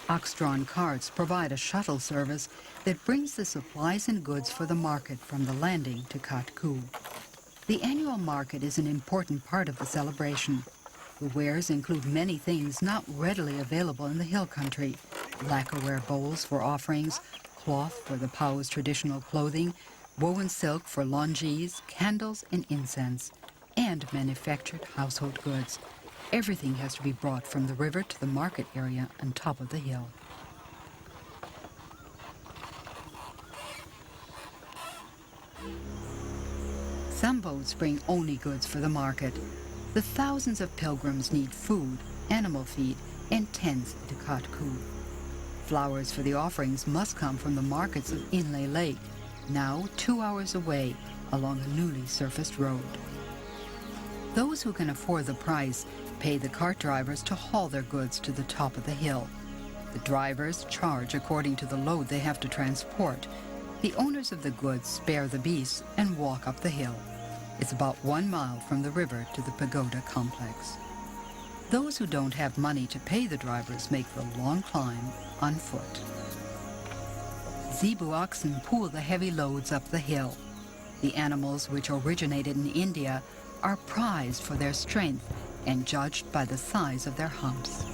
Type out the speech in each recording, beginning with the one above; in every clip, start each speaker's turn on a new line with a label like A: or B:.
A: Ox-drawn carts provide a shuttle service that brings the supplies and goods for the market from the landing to Kakku. The annual market is an important part of the celebration. The wares include many things not readily available in the hill country: lacquerware bowls for offerings, cloth for the Pau's traditional clothing, woven silk for longees, candles and incense, and manufactured household goods. Everything has to be brought from the river to the market area on top of the hill. Some boats bring only goods for the market. The thousands of pilgrims need food, animal feed, and tents to Kakku. Flowers for the offerings must come from the markets of Inle Lake, now 2 hours away along a newly surfaced road. Those who can afford the price pay the cart drivers to haul their goods to the top of the hill. The drivers charge according to the load they have to transport. The owners of the goods spare the beasts and walk up the hill. It's about 1 mile from the river to the Pagoda complex. Those who don't have money to pay the drivers make the long climb on foot. Zebu oxen pull the heavy loads up the hill. The animals, which originated in India, are prized for their strength and judged by the size of their humps.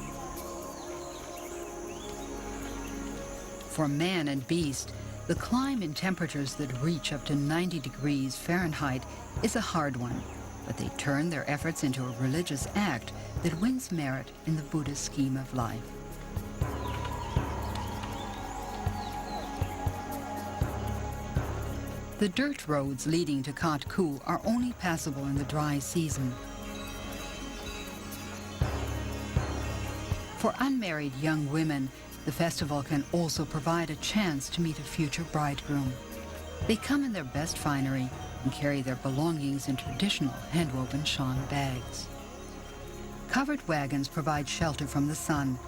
A: For man and beast, the climb in temperatures that reach up to 90 degrees Fahrenheit is a hard one, but they turn their efforts into a religious act that wins merit in the Buddhist scheme of life. The dirt roads leading to Kakku are only passable in the dry season. For unmarried young women, the festival can also provide a chance to meet a future bridegroom. They come in their best finery and carry their belongings in traditional hand-woven shan bags. Covered wagons provide shelter from the sun.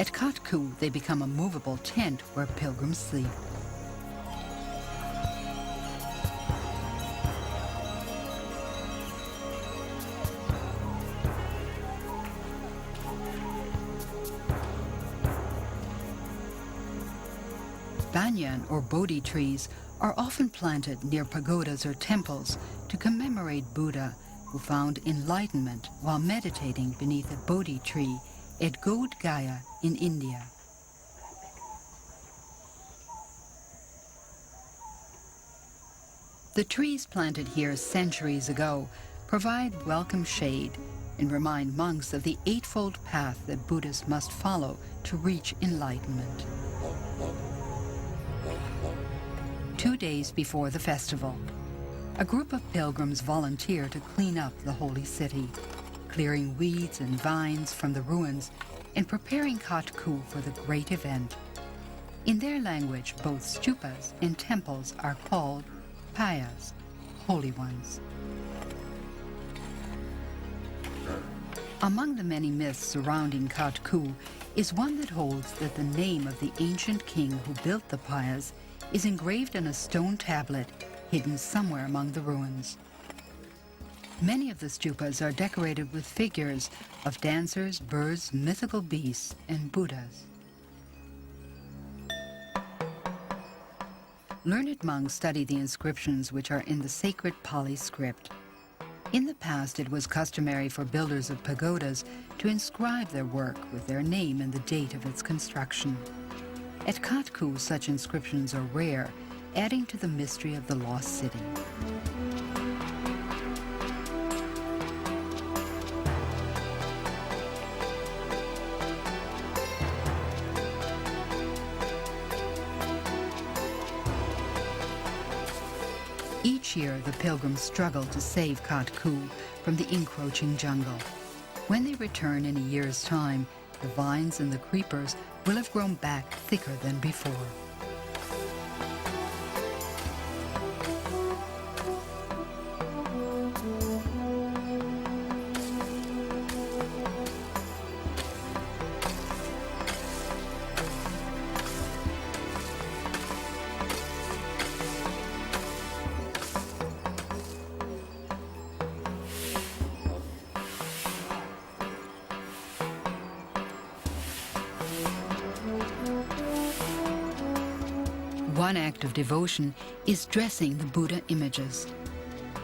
A: At Kakku, they become a movable tent where pilgrims sleep. Banyan or Bodhi trees are often planted near pagodas or temples to commemorate Buddha, who found enlightenment while meditating beneath a Bodhi tree at Bodh Gaya in India. The trees planted here centuries ago provide welcome shade and remind monks of the eightfold path that Buddhists must follow to reach enlightenment. 2 days before the festival, a group of pilgrims volunteer to clean up the holy city, clearing weeds and vines from the ruins and preparing Kakku for the great event. In their language, both stupas and temples are called payas, holy ones. Among the many myths surrounding Kakku is one that holds that the name of the ancient king who built the payas is engraved on a stone tablet hidden somewhere among the ruins. Many of the stupas are decorated with figures of dancers, birds, mythical beasts, and Buddhas. Learned monks study the inscriptions which are in the sacred Pali script. In the past, it was customary for builders of pagodas to inscribe their work with their name and the date of its construction. At Kakku, such inscriptions are rare, adding to the mystery of the lost city. Each year, the pilgrims struggle to save Kakku from the encroaching jungle. When they return in a year's time, the vines and the creepers will have grown back thicker than before. one act of devotion is dressing the Buddha images.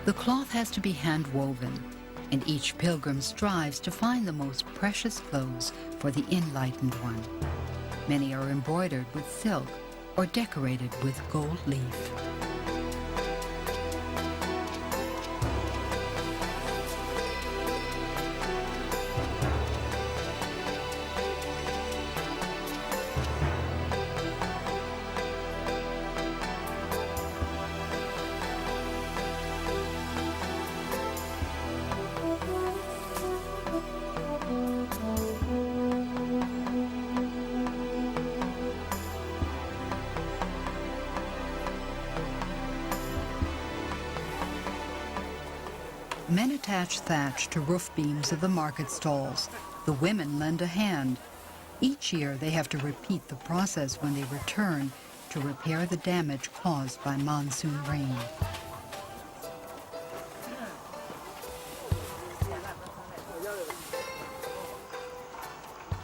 A: The cloth has to be hand-woven, and each pilgrim strives to find the most precious clothes for the enlightened one. Many are embroidered with silk or decorated with gold leaf. Men attach thatch to roof beams of the market stalls. The women lend a hand. Each year they have to repeat the process when they return to repair the damage caused by monsoon rain.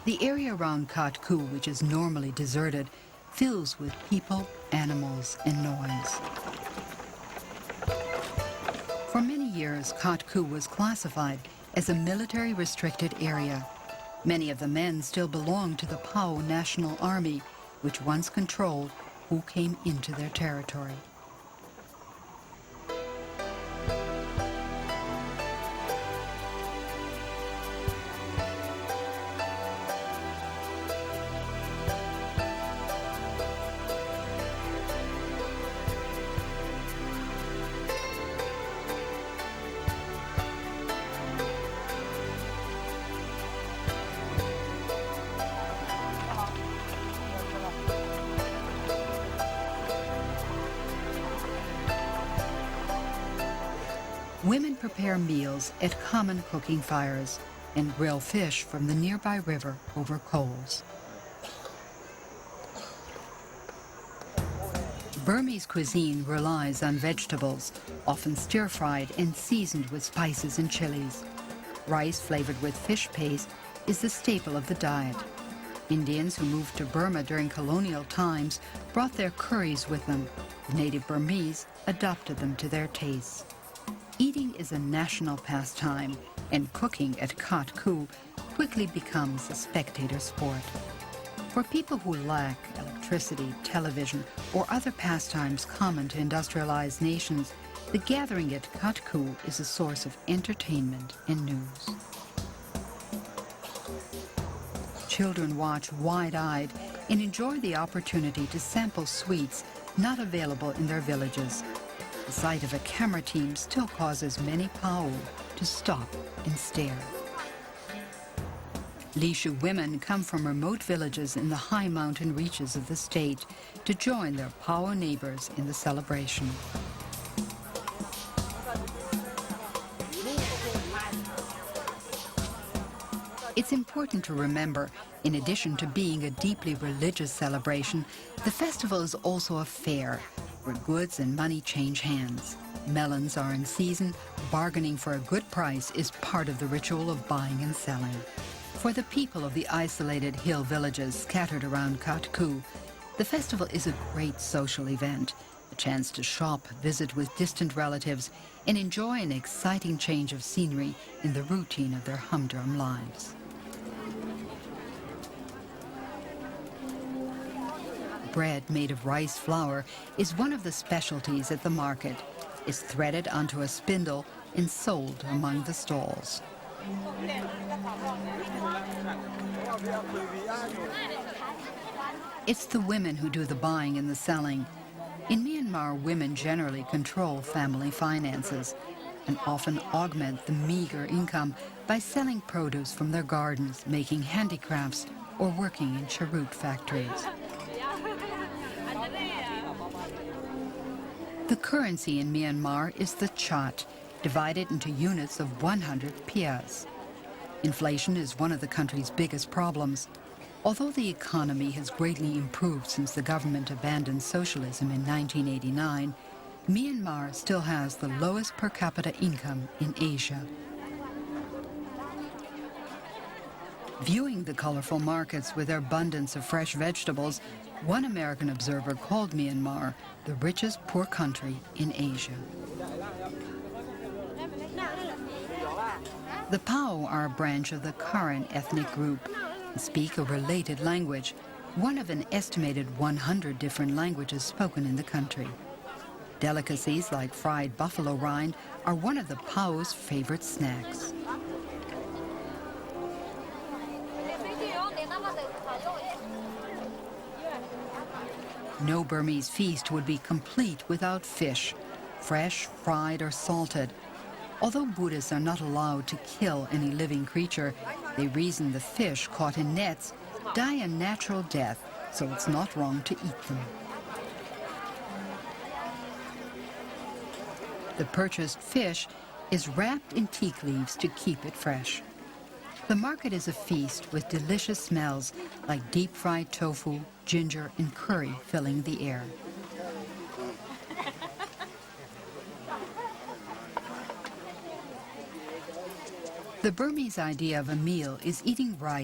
A: The area around Kakku, which is normally deserted, fills with people, animals, and noise. For many years, Kakku was classified as a military-restricted area. Many of the men still belong to the PAO National Army, which once controlled who came into their territory. Women prepare meals at common cooking fires and grill fish from the nearby river over coals. Burmese cuisine relies on vegetables, often stir-fried and seasoned with spices and chilies. Rice flavored with fish paste is the staple of the diet. Indians who moved to Burma during colonial times brought their curries with them. The native Burmese adopted them to their tastes. Eating is a national pastime, and cooking at Kakku quickly becomes a spectator sport. For people who lack electricity, television, or other pastimes common to industrialized nations, the gathering at Kakku is a source of entertainment and news. Children watch wide-eyed and enjoy the opportunity to sample sweets not available in their villages. The sight of a camera team still causes many PAO to stop and stare. Lishu women come from remote villages in the high mountain reaches of the state to join their PAO neighbors in the celebration. It's important to remember, in addition to being a deeply religious celebration, the festival is also a fair where goods and money change hands. Melons are in season. Bargaining for a good price is part of the ritual of buying and selling. For the people of the isolated hill villages scattered around Kakku, the festival is a great social event, a chance to shop, visit with distant relatives, and enjoy an exciting change of scenery in the routine of their humdrum lives. Bread made of rice flour is one of the specialties at the market. It's threaded onto a spindle and sold among the stalls. It's the women who do the buying and the selling. In Myanmar, women generally control family finances and often augment the meager income by selling produce from their gardens, making handicrafts, or working in cheroot factories. The currency in Myanmar is the kyat, divided into units of 100 pias. Inflation is one of the country's biggest problems. Although the economy has greatly improved since the government abandoned socialism in 1989, Myanmar still has the lowest per capita income in Asia. Viewing the colorful markets with their abundance of fresh vegetables, One American observer called Myanmar the richest poor country in Asia. The Pao are a branch of the Karen ethnic group and speak a related language, one of an estimated 100 different languages spoken in the country. Delicacies like fried buffalo rind are one of the Pao's favorite snacks. No Burmese feast would be complete without fish, fresh, fried, or salted. Although Buddhists are not allowed to kill any living creature, they reason the fish caught in nets die a natural death, so it's not wrong to eat them. The purchased fish is wrapped in teak leaves to keep it fresh. The market is a feast with delicious smells like deep-fried tofu, ginger, and curry filling the air. The Burmese idea of a meal is eating rice